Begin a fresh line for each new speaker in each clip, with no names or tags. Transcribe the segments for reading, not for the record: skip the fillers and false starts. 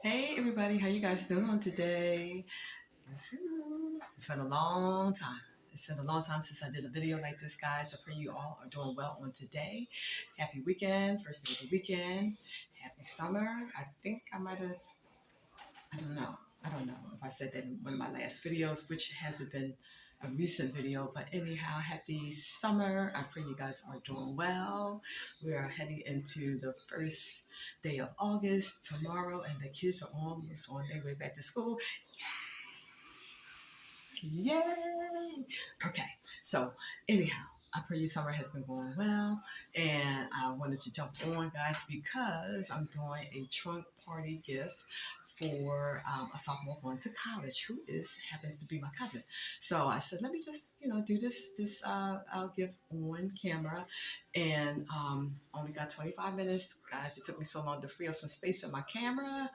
Hey everybody, how you guys doing today? It's been a long time. It's been a long time since I did a video like this, guys. I pray you all are doing well on today. Happy weekend, first day of the weekend. Happy summer. I think I might have, I don't know. I don't know if I said that in one of my last videos, which hasn't been a recent video, but anyhow, happy summer. I pray you guys are doing well. We are heading into the first day of August tomorrow, and the kids are almost on their way back to school. Yay! Okay, so anyhow, I pray your summer has been going well, and I wanted to jump on, guys, because I'm doing a trunk party gift for a sophomore going to college who is happens to be my cousin. So I said, let me just do this gift on camera, and only got 25 minutes, guys. It took me so long to free up some space in my camera.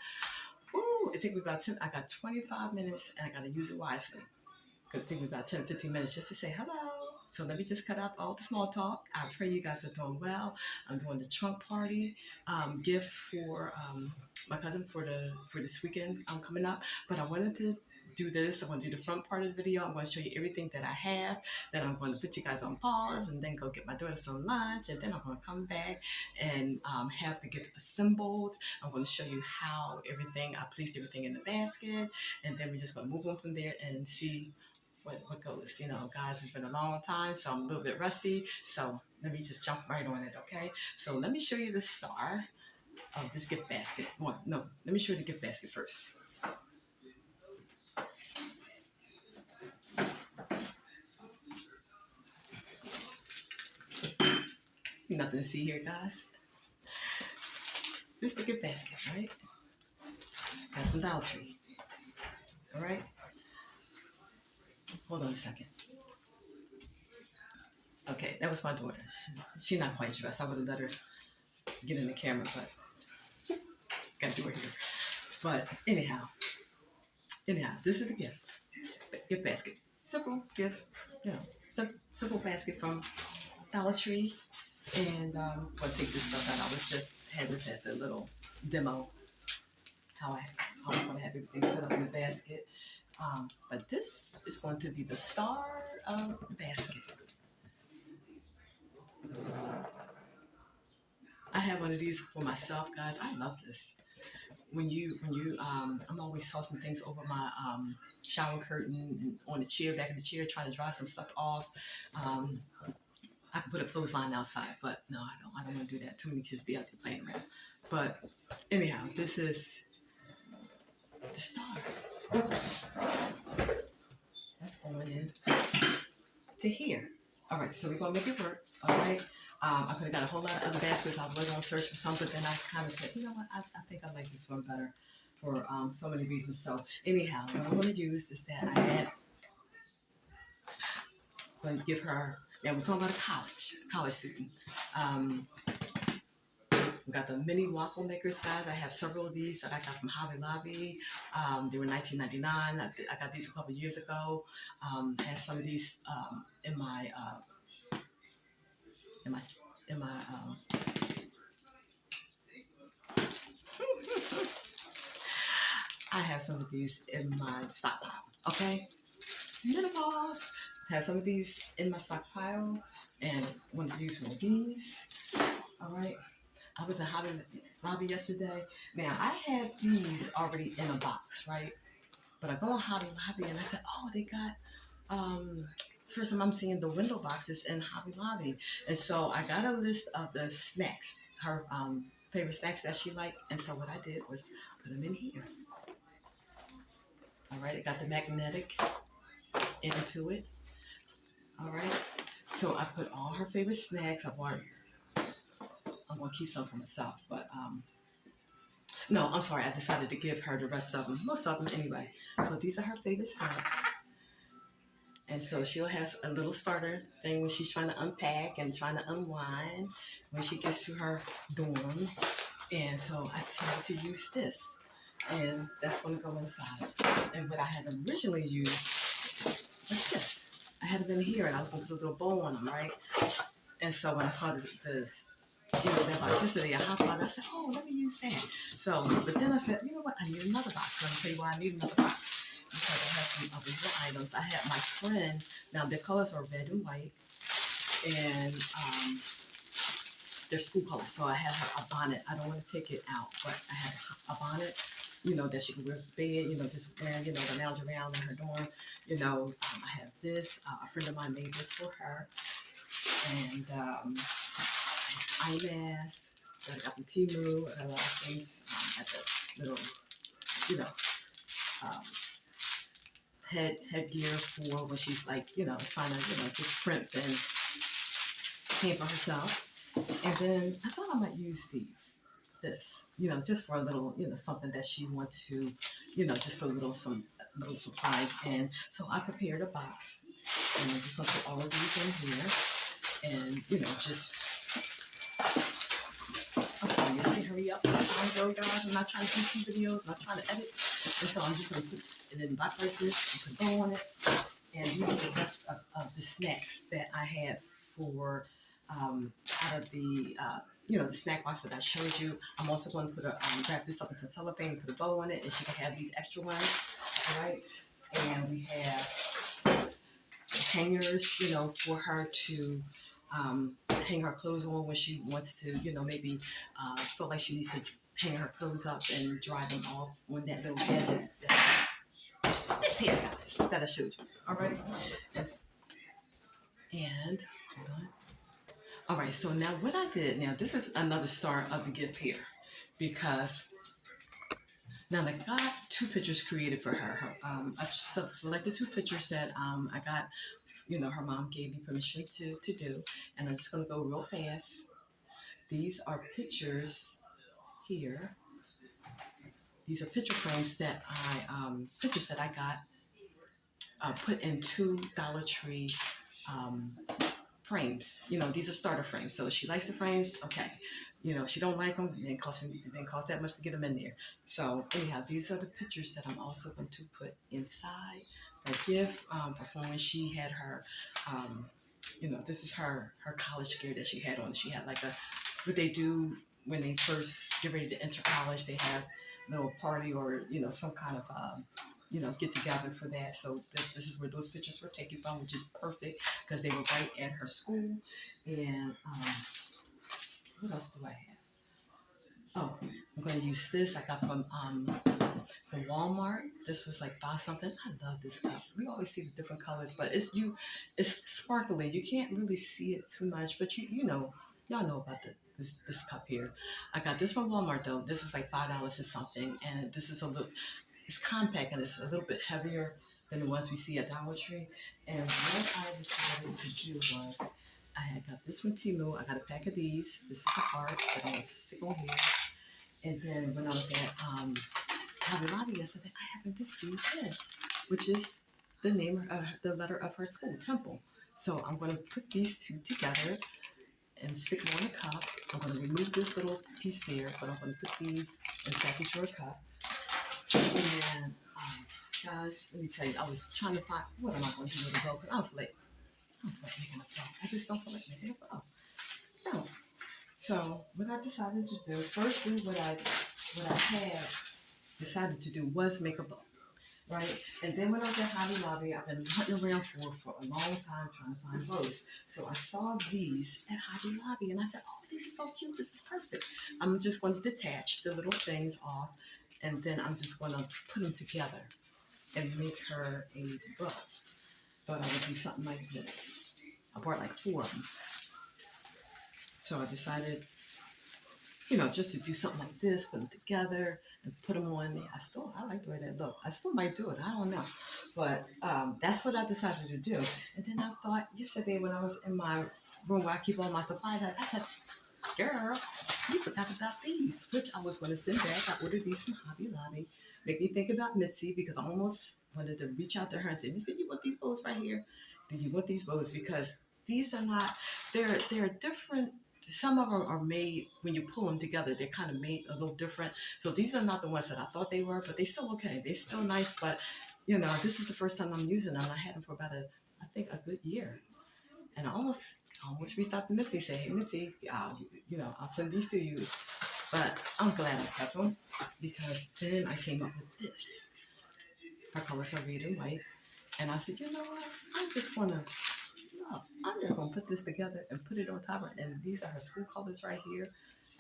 Woo! It took me about 10. I got 25 minutes, and I got to use it wisely because it takes me about 10 15 minutes just to say hello. So let me just cut out all the small talk. I pray you guys are doing well. I'm doing the trunk party gift for my cousin for this weekend coming up. But I wanted to do this. I want to do the front part of the video. I'm going to show you everything that I have. Then I'm going to put you guys on pause and then go get my daughter some lunch. And then I'm going to come back and have the gift assembled. I'm going to show you how I placed everything in the basket. And then we're just going to move on from there and see what goes. Guys, it's been a long time, so I'm a little bit rusty. So let me just jump right on it, okay? So let me show you the star of this gift basket. Well, no, let me show you the gift basket first. Nothing to see here, guys. This is the gift basket, right? Got from Dollar Tree. All right? Hold on a second. Okay, that was my daughter. She's not quite dressed. I would have let her get in the camera, but got to do it here. But anyhow, this is the gift basket. Simple gift, simple basket from Dollar Tree. And I'll take this stuff out. I was just had this as a little demo how I was going to have everything set up in the basket. But this is going to be the star of the basket. I have one of these for myself, guys. I love this. When you I'm always tossing things over my shower curtain and on the chair, back of the chair, trying to dry some stuff off. I could put a clothesline outside, but no, I don't want to do that. Too many kids be out there playing around. But anyhow, this is the star. That's going in to here. All right, so we're gonna make it work. All right. I could have got a whole lot of other baskets. I was gonna search for some, but then I kind of said, you know what? I think I like this one better for so many reasons. So anyhow, what I'm gonna use is that I had going to give her. Yeah, we're talking about a college student. We got the mini waffle makers, guys. I have several of these that I got from Hobby Lobby. They were $19.99. I got these a couple years ago. Had some of these in my I have some of these in my stockpile. Okay, little boss. Have some of these in my stockpile, and wanted to use one of these. All right. I was in Hobby Lobby yesterday. Now, I had these already in a box, right? But I go on Hobby Lobby and I said, oh, they got, it's the first time I'm seeing the window boxes in Hobby Lobby. And so I got a list of the snacks, her favorite snacks that she liked. And so what I did was put them in here. All right, it got the magnetic into it. All right, so I put all her favorite snacks. I'm going to keep some for myself, but no, I'm sorry. I decided to give her the rest of them, most of them anyway. So these are her favorite snacks. And so she'll have a little starter thing when she's trying to unpack and trying to unwind when she gets to her dorm. And so I decided to use this. And that's going to go inside. And what I had originally used was this. I had them in here and I was going to put a little bow on them, right? And so when I saw this that box yesterday. I hopped on. I said, oh, let me use that. So, but then I said, you know what? I need another box. Let me tell you why I need another box. Because I have some other little items. I had my friend. Now their colors are red and white, and their school colors. So I had her a bonnet. I don't want to take it out, but I had a bonnet, that she could wear to bed, just wearing, to lounge around in her dorm. I have this. A friend of mine made this for her. And eye mask that I got from Temu. I got a lot of things at the little, you know, um, headgear for when she's like, trying to, just print and paint for herself. And then I thought I might use this, just for a little, something that she wants to, just put some little supplies in. So I prepared a box, and I'm just gonna put all of these in here, and just. I'm sorry, I can't hurry up. I'm trying to go, guys. I'm not trying to do 2 videos. I'm not trying to edit. And so I'm just gonna put it in the box like this and put bow on it. And these are the rest of the snacks that I had for out of the the snack box that I showed you. I'm also going to put wrap this up in some cellophane, put a bow on it, and she can have these extra ones. All right, and we have hangers, for her to hang her clothes on when she wants to, maybe feel like she needs to hang her clothes up and dry them off on that little gadget. This here, guys, that I showed you. All right. Yes. And hold on. All right. So now what I did, now this is another star of the gift here, because now I got 2 pictures created for her. I selected 2 pictures that I got, her mom gave me permission to do, and I'm just gonna go real fast. These are pictures here. These are picture frames that I got put in 2 Dollar Tree frames. These are starter frames. So she likes the frames. Okay. She don't like them. It didn't cost that much to get them in there. So anyhow, these are the pictures that I'm also going to put inside her gift for when she had her. This is her college gear that she had on. She had like what they do when they first get ready to enter college. They have a little party or some kind of get together for that. So this is where those pictures were taken from, which is perfect because they were right at her school. And what else do I have? Oh, I'm going to use this. I got from Walmart. This was like buy something. I love this cup. We always see the different colors, but it's sparkly. You can't really see it too much, but y'all know about this cup here. I got this from Walmart though. This was like $5 or something, and this is it's compact and it's a little bit heavier than the ones we see at Dollar Tree. And what I decided to do was I had got this from Temu. I got a pack of these. This is a heart that I'm gonna stick on here. And then when I was at Hobby Lobby yesterday, I happened to see this, which is the name of the letter of her school, Temple. So I'm going to put these 2 together and stick them on the cup. I'm going to remove this little piece there, but I'm going to put these in the package or a cup. And guys, let me tell you, I was trying to find what am I going to do with a bow? Because I don't feel like making a bow. I just don't feel like making a bow. No. So what I decided to do, firstly, what I had decided to do was make a bow, right? And then when I was at Hobby Lobby, I've been hunting around for a long time trying to find bows. So I saw these at Hobby Lobby, and I said, "Oh, these are so cute. This is perfect." I'm just going to detach the little things off, and then I'm just going to put them together and make her a bow. But I would do something like this. I bought like 4 of them. So I decided, just to do something like this, put them together and put them on there. I like the way that look. I still might do it. I don't know. But that's what I decided to do. And then I thought yesterday when I was in my room where I keep all my supplies, I said, girl, you forgot about these, which I was going to send back. I ordered these from Hobby Lobby. Make me think about Mitzi because I almost wanted to reach out to her and say, Mitzi, you want these bows right here? Do you want these bows? Because these are not, they're different. Some of them are made, when you pull them together, they're kind of made a little different. So these are not the ones that I thought they were, but they're still okay. They're still nice, but, this is the first time I'm using them. I had them for about I think a good year. And I almost I almost reached out to Missy, say, hey, Missy, I'll send these to you. But I'm glad I kept them because then I came up with this. Her colors are red and white. And I said, you know what? I'm just going to put this together and put it on top of it. And these are her school colors right here.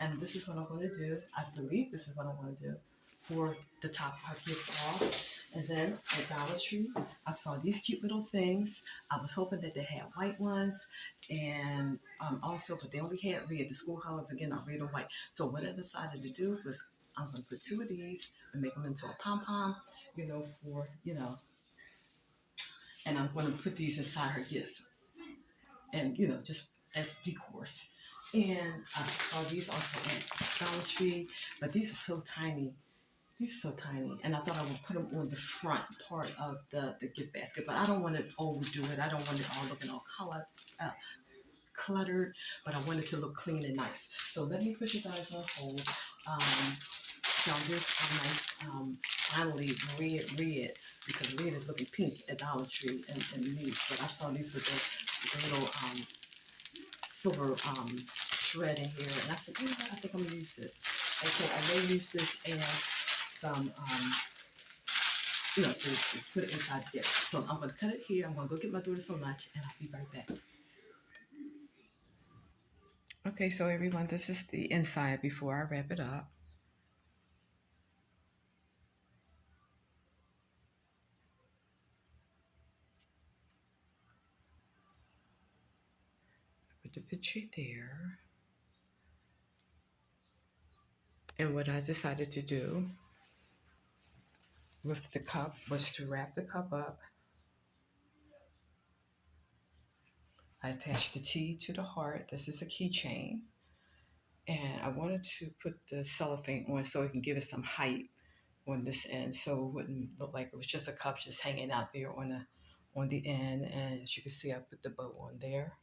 And this is what I'm going to do. I believe this is what I'm going to do for the top of her gift off. And then at Dollar Tree, I saw these cute little things. I was hoping that they had white ones. And also, but they only had red. The school colors, again, are red and white. So what I decided to do was I'm going to put 2 of these and make them into a pom-pom, and I'm going to put these inside her gift. And just as decors. And I saw these also at Dollar Tree, but these are so tiny. These are so tiny, and I thought I would put them on the front part of the gift basket, but I don't want to overdo it. I don't want it all looking all cluttered, but I want it to look clean and nice. So let me put you guys on hold. Now this is nice, finally red, because red is looking pink at Dollar Tree and these, but I saw these with the little silver shred in here, and I said, you know what, I think I'm gonna use this. Okay, I may use this as some, to put it inside the gift. So I'm gonna cut it here. I'm gonna go get my daughter some lunch, and I'll be right back. Okay, so everyone, this is the inside before I wrap it up. Put the picture there. And what I decided to do with the cup was to wrap the cup up. I attached the T to the heart. This is a keychain. And I wanted to put the cellophane on so it can give it some height on this end, so it wouldn't look like it was just a cup just hanging out there on the end. And as you can see, I put the bow on there.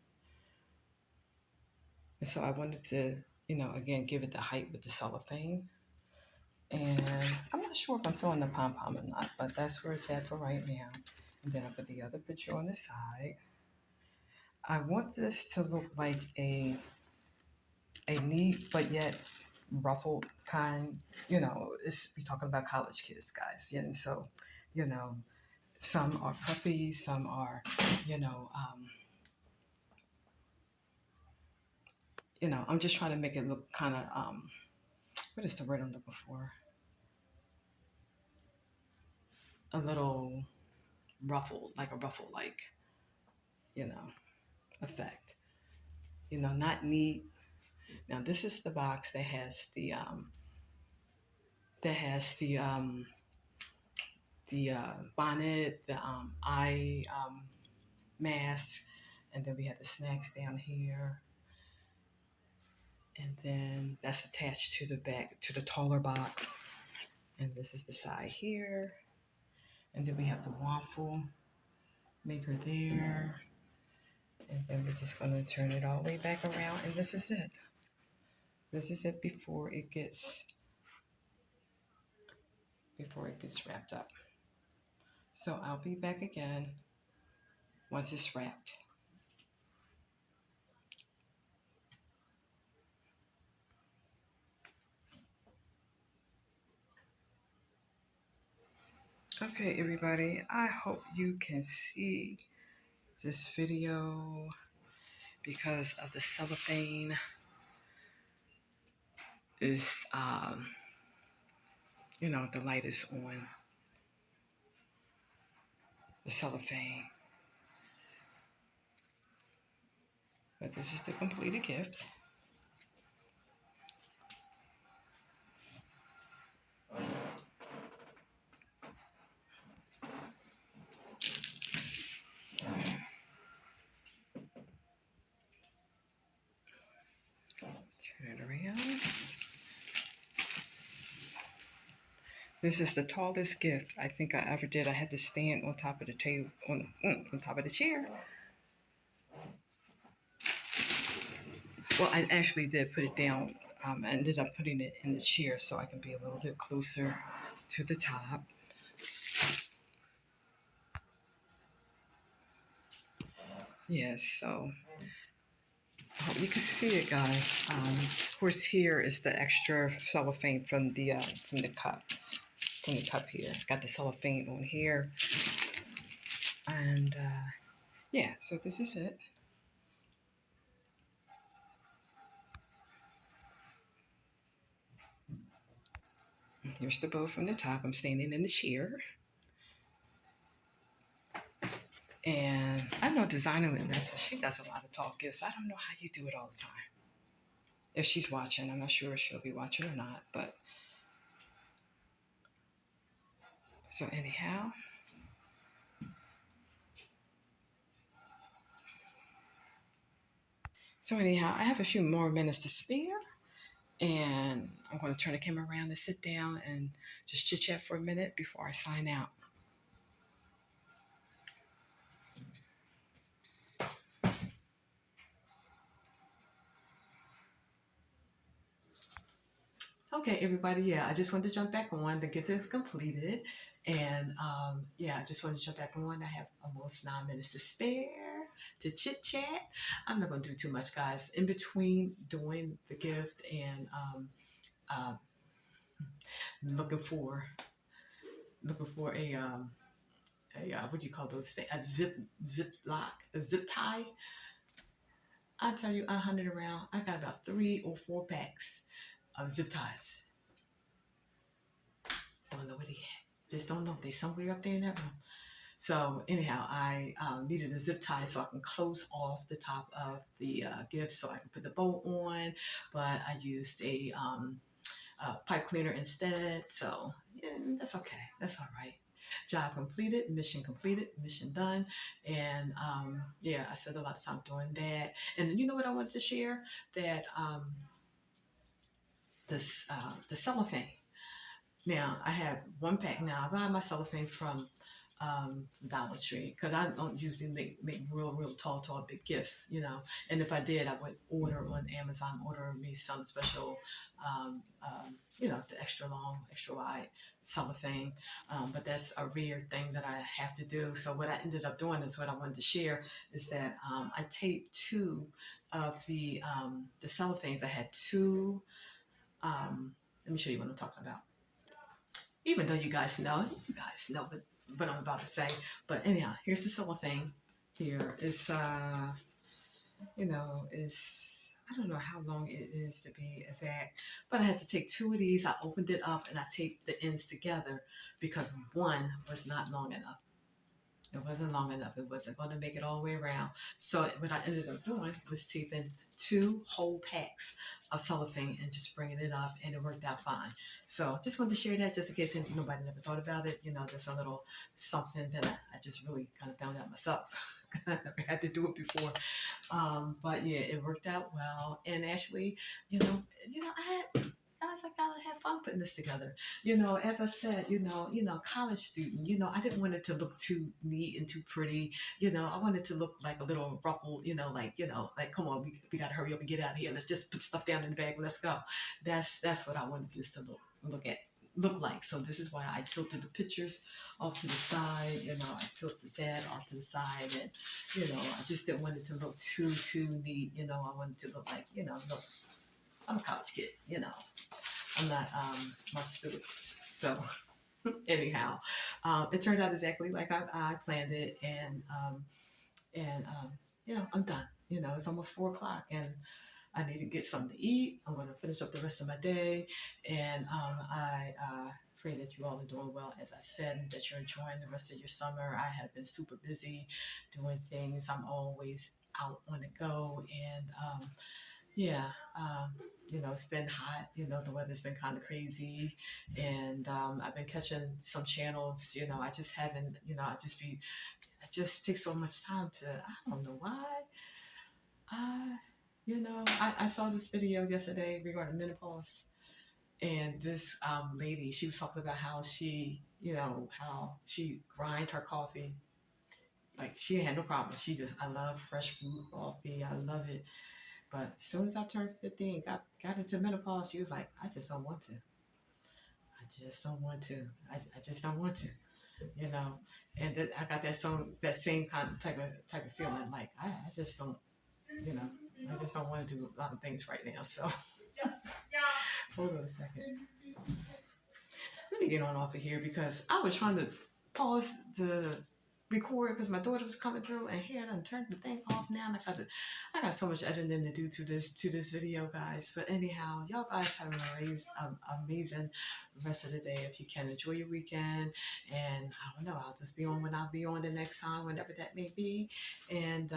And so I wanted to, again, give it the height with the cellophane. And I'm not sure if I'm filling the pom-pom or not, but that's where it's at for right now. And then I put the other picture on the side. I want this to look like a neat but yet ruffled kind. We're talking about college kids, guys. And so, some are puppies, some are, I'm just trying to make it look kind of, what is the word I'm looking for? A little ruffled, like a ruffle, effect. Not neat. Now this is the box that has the bonnet, the eye mask, and then we have the snacks down here, and then that's attached to the back to the taller box, and this is the side here, and then we have the waffle maker there, and then we're just going to turn it all the way back around, and this is it. This is it before it gets wrapped up. So I'll be back again once it's wrapped. Okay, everybody, I hope you can see this video because of the cellophane is, the light is on the cellophane. But this is the completed gift. Turn it around. This is the tallest gift I think I ever did. I had to stand on top of the table, on top of the chair. Well, I actually did put it down. I ended up putting it in the chair so I can be a little bit closer to the top. Yes, so Oh, you can see it, guys. Of course, here is the extra cellophane from the cup. From the cup here. Got the cellophane on here. And yeah, so this is it. Here's the bow from the top. I'm standing in the chair. And I know designer Vanessa, she does a lot of talk gifts. I don't know how you do it all the time. If she's watching, I'm not sure if she'll be watching or not. But so anyhow, I have a few more minutes to spare. And I'm going to turn the camera around and sit down and just chit chat for a minute before I sign out. Okay, everybody. Yeah, I just wanted to jump back on. The gift is completed. And yeah, I just wanted to jump back on. I have almost 9 minutes to spare to chit chat. I'm not going to do too much, guys. In between doing the gift and uh, looking for a what do you call those things? A zip lock, a zip tie. I tell you, I hunted around. I got about 3 or 4 packs of zip ties. Don't know where they at. Just don't know. They somewhere up there in that room. So anyhow, I needed a zip tie so I can close off the top of the gift so I can put the bow on. But I used a pipe cleaner instead. So yeah, that's okay. That's all right. Job completed, mission done. And yeah, I spent a lot of time doing that. And you know what I want to share? That the cellophane. Now I have 1 pack now. I buy my cellophane from Dollar Tree because I don't usually make real tall big gifts, you know. And if I did, I would order on Amazon, order me some special, you know, the extra long, extra wide cellophane. But that's a rare thing that I have to do. So what I ended up doing is what I wanted to share is that I taped 2 of the cellophanes. I had 2. Let me show you what I'm talking about. Even though you guys know what I'm about to say. But anyhow, here's the cellophane. Here is you know, is I don't know how long it is to be exact, but I had to take 2 of these. I opened it up and I taped the ends together because one was not long enough. It wasn't long enough. It wasn't going to make it all the way around. So what I ended up doing was taping 2 whole packs of cellophane and just bringing it up, and it worked out fine. So just wanted to share that just in case nobody never thought about it. You know, just a little something that I just really kind of found out myself. I never had to do it before. But yeah, it worked out well. And actually, I was like, I had fun putting this together. You know, as I said, college student, I didn't want it to look too neat and too pretty. I wanted to look like a little ruffled, like, come on, we got to hurry up and get out of here. Let's just put stuff down in the bag. Let's go. That's what I wanted this to look like. So this is why I tilted the pictures off to the side. I tilted that off to the side, and I just didn't want it to look too neat. I wanted to look like, look, I'm a college kid. I'm not Mark Stewart. So anyhow, it turned out exactly like I planned it, and I'm done. It's almost 4 o'clock, and I need to get something to eat. I'm going to finish up the rest of my day, and I pray that you all are doing well, as I said, and that you're enjoying the rest of your summer. I have been super busy doing things. I'm always out on the go, and yeah, it's been hot. The weather's been kind of crazy, and I've been catching some channels. I just haven't. I just take so much time to. I don't know why. I saw this video yesterday regarding menopause, and this lady, she was talking about how she grind her coffee. Like she had no problem. I love fresh brewed coffee. I love it. But as soon as I turned 50 and got into menopause, she was like, I just don't want to. I just don't want to. I just don't want to. You know, and I got that same kind of type of feeling. Like I just don't. I just don't want to do a lot of things right now. So hold on a second. Let me get on off of here because I was trying to pause the record because my daughter was coming through and here I done turned the thing off now. And I got so much editing to do to this video, guys. But anyhow, y'all guys have an amazing rest of the day. If you can, enjoy your weekend. And I don't know, I'll just be on when I'll be on the next time, whenever that may be. And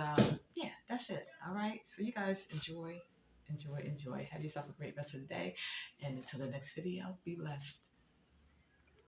yeah, that's it. All right. So you guys enjoy. Have yourself a great rest of the day. And until the next video, be blessed.